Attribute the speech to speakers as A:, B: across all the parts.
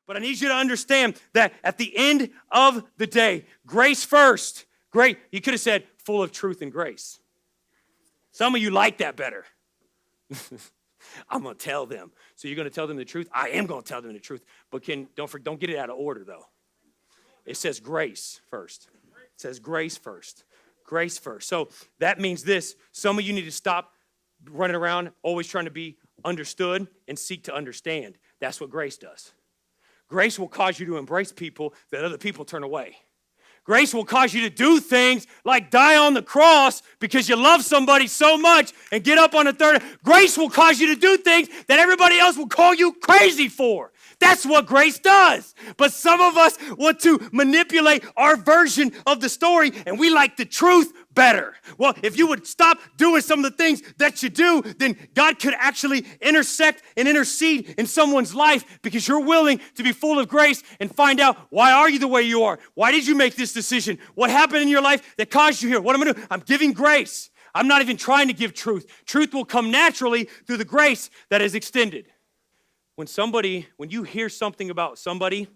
A: But I need you to understand that at the end of the day, grace first. Great. You could have said full of truth and grace. Some of you like that better. I'm going to tell them. So you're going to tell them the truth? I am going to tell them the truth. But don't get it out of order, though. It says grace first. It says grace first. Grace first. So that means this. Some of you need to stop running around always trying to be understood and seek to understand. That's what grace does. Grace will cause you to embrace people that other people turn away. Grace will cause you to do things like die on the cross because you love somebody so much and get up on the third. Grace will cause you to do things that everybody else will call you crazy for. That's what grace does. But some of us want to manipulate our version of the story, and we like the truth better. Well, if you would stop doing some of the things that you do, then God could actually intersect and intercede in someone's life because you're willing to be full of grace and find out, why are you the way you are? Why did you make this decision? What happened in your life that caused you here? What am I going to do? I'm giving grace. I'm not even trying to give truth. Truth will come naturally through the grace that is extended. When you hear something about somebody,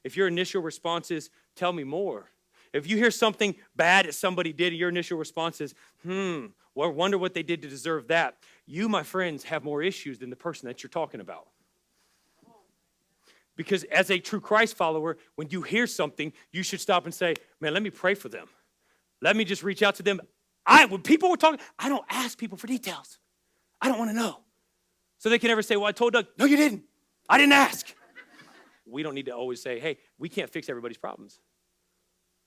A: if your initial response is, tell me more. If you hear something bad that somebody did, your initial response is, wonder what they did to deserve that. You, my friends, have more issues than the person that you're talking about. Because as a true Christ follower, when you hear something, you should stop and say, man, let me pray for them. Let me just reach out to them. When people were talking, I don't ask people for details. I don't want to know. So they can never say, well, I told Doug. No, you didn't. I didn't ask. We don't need to always say, hey, we can't fix everybody's problems.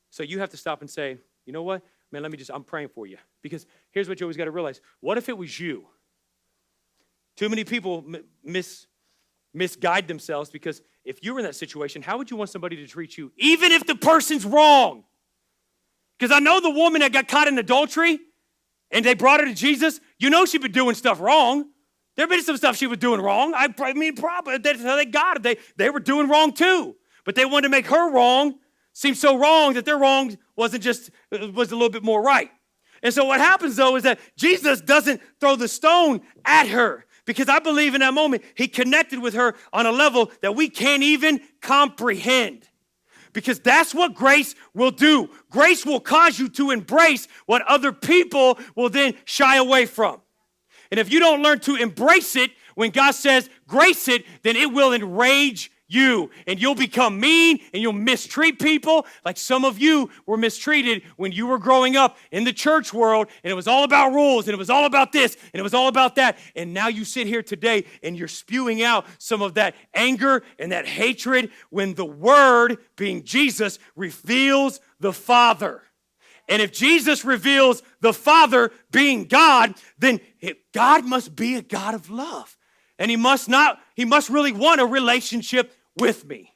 A: So you have to stop and say, you know what? Man, I'm praying for you. Because here's what you always got to realize. What if it was you? Too many people misguide themselves because if you were in that situation, how would you want somebody to treat you, even if the person's wrong? Because I know the woman that got caught in adultery and they brought her to Jesus, you know she'd been doing stuff wrong. There been some stuff she was doing wrong. I mean, probably that's how they got it. They were doing wrong too. But they wanted to make her wrong seem so wrong that their wrong was a little bit more right. And so what happens, though, is that Jesus doesn't throw the stone at her because I believe in that moment he connected with her on a level that we can't even comprehend. Because that's what grace will do. Grace will cause you to embrace what other people will then shy away from. And if you don't learn to embrace it, when God says grace it, then it will enrage you. And you'll become mean and you'll mistreat people like some of you were mistreated when you were growing up in the church world. And it was all about rules and it was all about this and it was all about that. And now you sit here today and you're spewing out some of that anger and that hatred when the Word, being Jesus, reveals the Father. And if Jesus reveals the Father being God, then God must be a God of love. And he must really want a relationship with me.